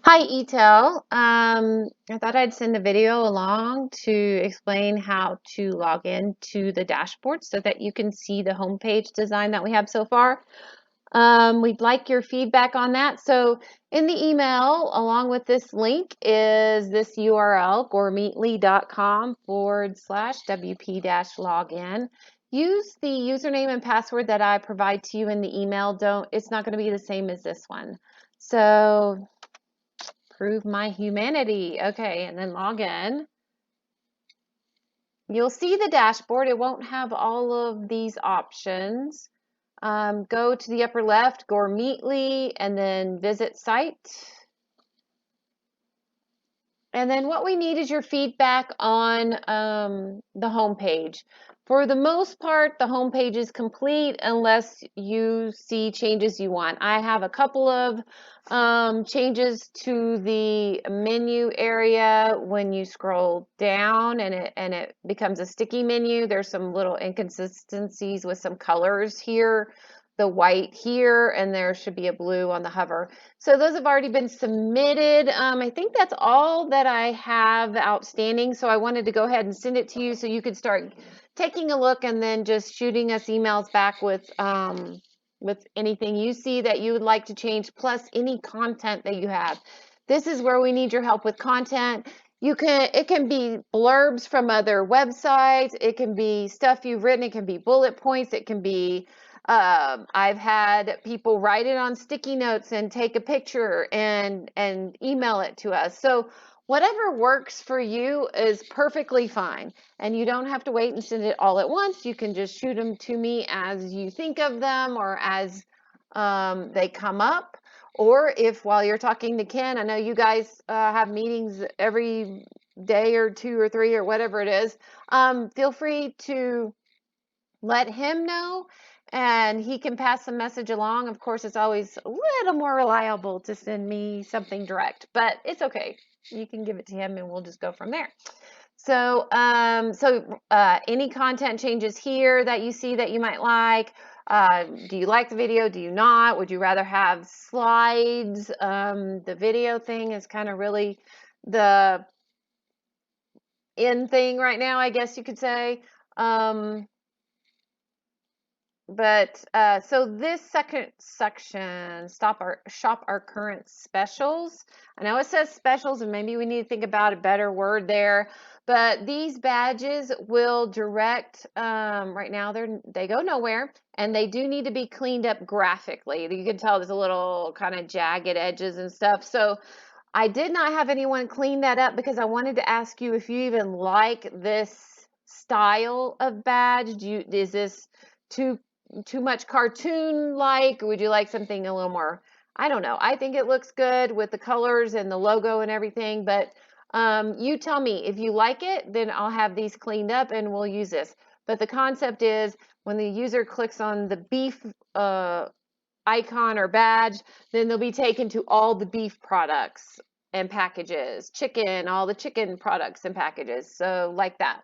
Hi, Etel. I thought I'd send a video along to explain how to log in to the dashboard so that you can see the homepage design that we have so far. We'd like your feedback on that. So in the email, along with this link, is this URL, gourmeatly.com/WP-login. Use the username and password that I provide to you in the email. It's not going to be the same as this one. So prove my humanity. Okay, and then log in. You'll see the dashboard. It won't have all of these options. Go to the upper left, Gourmeatly, and then visit site. And then what we need is your feedback on the home page. For the most part, the home page is complete unless you see changes you want. I have a couple of changes to the menu area when you scroll down and it becomes a sticky menu. There's some little inconsistencies with some colors here, the white here, and there should be a blue on the hover. So those have already been submitted. I think that's all that I have outstanding. So I wanted to go ahead and send it to you so you could start taking a look and then just shooting us emails back with anything you see that you would like to change, plus any content that you have. This is where we need your help with content. It can be blurbs from other websites. It can be stuff you've written. It can be bullet points. It can be I've had people write it on sticky notes and take a picture and email it to us. So whatever works for you is perfectly fine. And you don't have to wait and send it all at once. You can just shoot them to me as you think of them or as they come up. Or if while you're talking to Ken, I know you guys have meetings every day or two or three or whatever it is, feel free to let him know and he can pass the message along. Of course, it's always a little more reliable to send me something direct, but it's okay. You can give it to him and we'll just go from there. So, any content changes here that you see that you might like? Do you like the video? Do you not? Would you rather have slides? The video thing is kind of really the in thing right now, I guess you could say. So this second section, shop our current specials. I know it says specials and maybe we need to think about a better word there, but these badges will direct, right now they go nowhere and they do need to be cleaned up graphically. You can tell there's a little kind of jagged edges and stuff. So I did not have anyone clean that up because I wanted to ask you if you even like this style of badge. Is this too much cartoon like? Would you like something a little more, I don't know. I think it looks good with the colors and the logo and everything, but you tell me if you like it, then I'll have these cleaned up and we'll use this. But the concept is when the user clicks on the beef icon or badge, then they'll be taken to all the beef products and packages, chicken, all the chicken products and packages. So like that.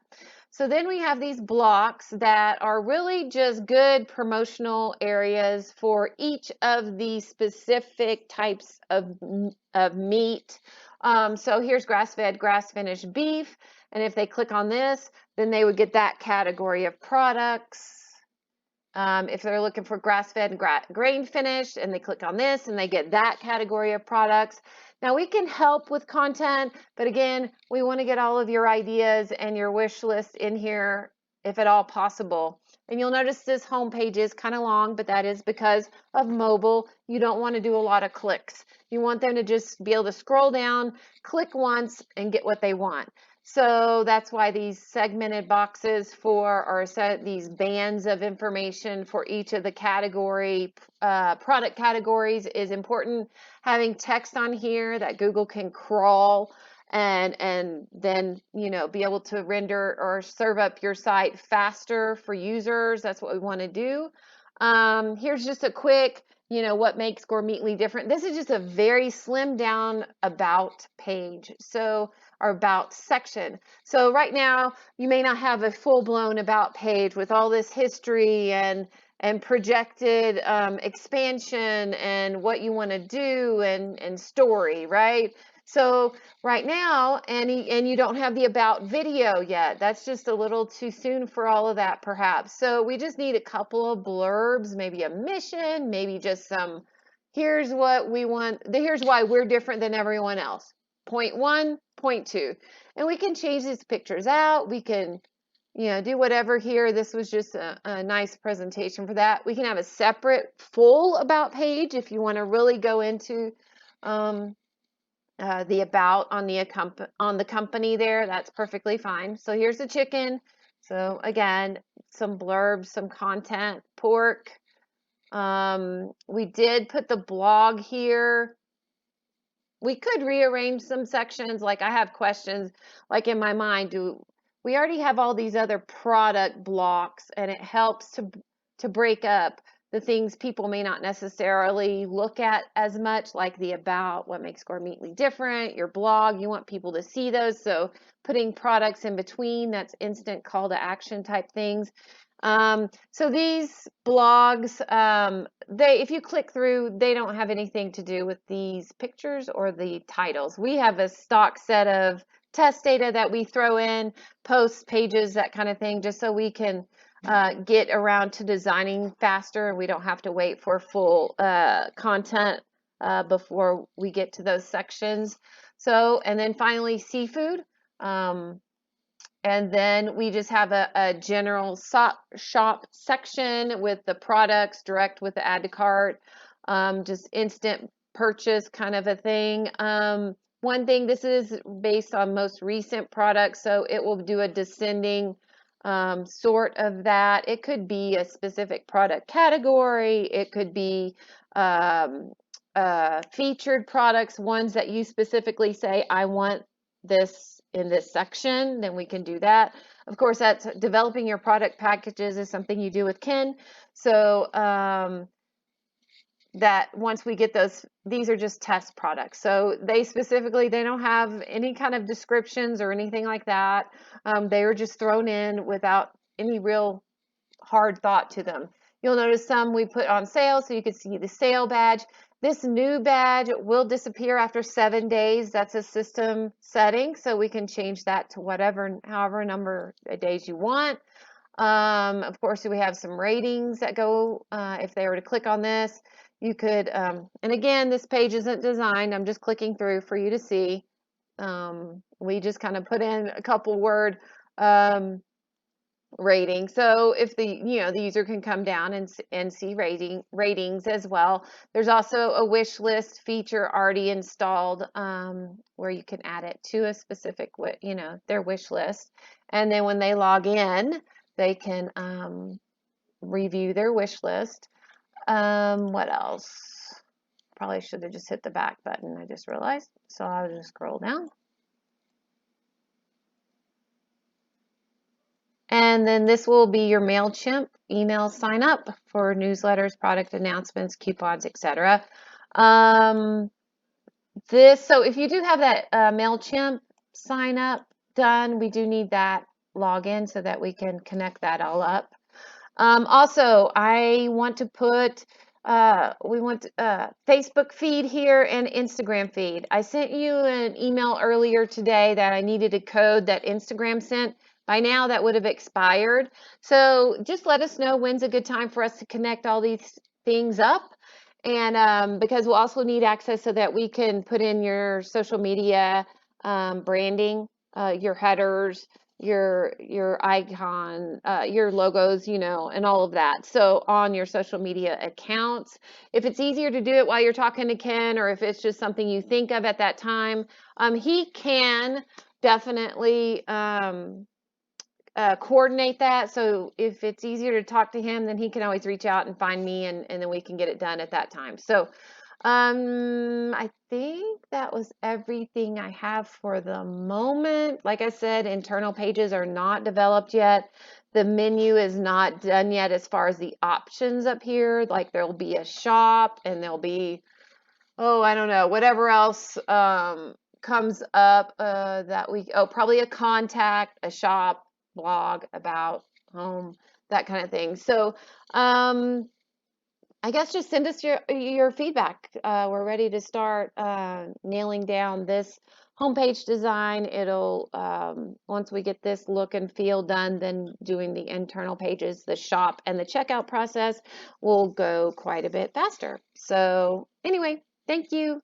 So then we have these blocks that are really just good promotional areas for each of the specific types of meat. So here's grass-fed, grass-finished beef. And if they click on this, then they would get that category of products. If they're looking for grass-fed and grain finished and they click on this and they get that category of products. Now we can help with content, but again, we want to get all of your ideas and your wish list in here if at all possible. And you'll notice this home page is kind of long, but that is because of mobile. You don't want to do a lot of clicks. You want them to just be able to scroll down, click once, and get what they want. So that's why these segmented boxes or these bands of information for each of the product categories is important. Having text on here that Google can crawl and then be able to render or serve up your site faster for users. That's what we want to do. Here's just a quick, what makes Gourmeatly different. This is just a very slimmed down about page. Or about section. So right now you may not have a full-blown about page with all this history and and projected expansion and what you want to do and story, right? So right now, and you don't have the about video yet. That's just a little too soon for all of that, perhaps. So we just need a couple of blurbs, maybe a mission, maybe just some, here's what we want, here's why we're different than everyone else. Point one, point two. And we can change these pictures out. We can, do whatever here. This was just a nice presentation for that. We can have a separate full about page if you want to really go into the about on the company there. That's perfectly fine. So here's the chicken. So again, some blurbs, some content, pork. We did put the blog here. We could rearrange some sections. Like I have questions like in my mind, we already have all these other product blocks, and it helps to break up the things people may not necessarily look at as much, like the about, what makes Gourmeatly different, your blog, you want people to see those. So putting products in between, that's instant call to action type things. So these blogs, if you click through, they don't have anything to do with these pictures or the titles. We have a stock set of test data that we throw in, posts, pages, that kind of thing, just so we can get around to designing faster, and we don't have to wait for full content before we get to those sections. So, and then finally, seafood. And then we just have a general shop section with the products, direct with the add to cart, just instant purchase kind of a thing. One thing, this is based on most recent products, so it will do a descending sort of that. It could be a specific product category. It could be featured products, ones that you specifically say, I want this in this section, then we can do that. Of course, that's developing your product packages is something you do with Ken. So that once we get those, these are just test products. So they don't have any kind of descriptions or anything like that. They were just thrown in without any real hard thought to them. You'll notice some we put on sale, so you can see the sale badge. This new badge will disappear after 7 days. That's a system setting, so we can change that to however number of days you want. Of course, we have some ratings that go, if they were to click on this, you could, and again, this page isn't designed. I'm just clicking through for you to see. We just kind of put in a couple word rating. So if the user can come down and see ratings as well. There's also a wish list feature already installed, where you can add it to a specific their wish list, and then when they log in, they can review their wish list. What else? Probably should have just hit the back button, I just realized. So I'll just scroll down. And then this will be your MailChimp email sign up for newsletters, product announcements, coupons, etc. So if you do have that MailChimp sign up done, we do need that login so that we can connect that all up. Also, I want to put, we want Facebook feed here and Instagram feed. I sent you an email earlier today that I needed a code that Instagram sent. By now, that would have expired. So just let us know when's a good time for us to connect all these things up. And because we'll also need access so that we can put in your social media branding, your headers, your icon, your logos, and all of that. So on your social media accounts, if it's easier to do it while you're talking to Ken, or if it's just something you think of at that time, he can definitely coordinate that. So if it's easier to talk to him, then he can always reach out and find me, and then we can get it done at that time. So I think that was everything I have for the moment. Like I said, internal pages are not developed yet. The menu is not done yet as far as the options up here. Like there'll be a shop, and there'll be, I don't know, whatever else comes up probably a contact, a shop, blog, about, home, that kind of thing. So, I guess just send us your feedback. We're ready to start nailing down this homepage design. It'll once we get this look and feel done, then doing the internal pages, the shop, and the checkout process will go quite a bit faster. So anyway, thank you.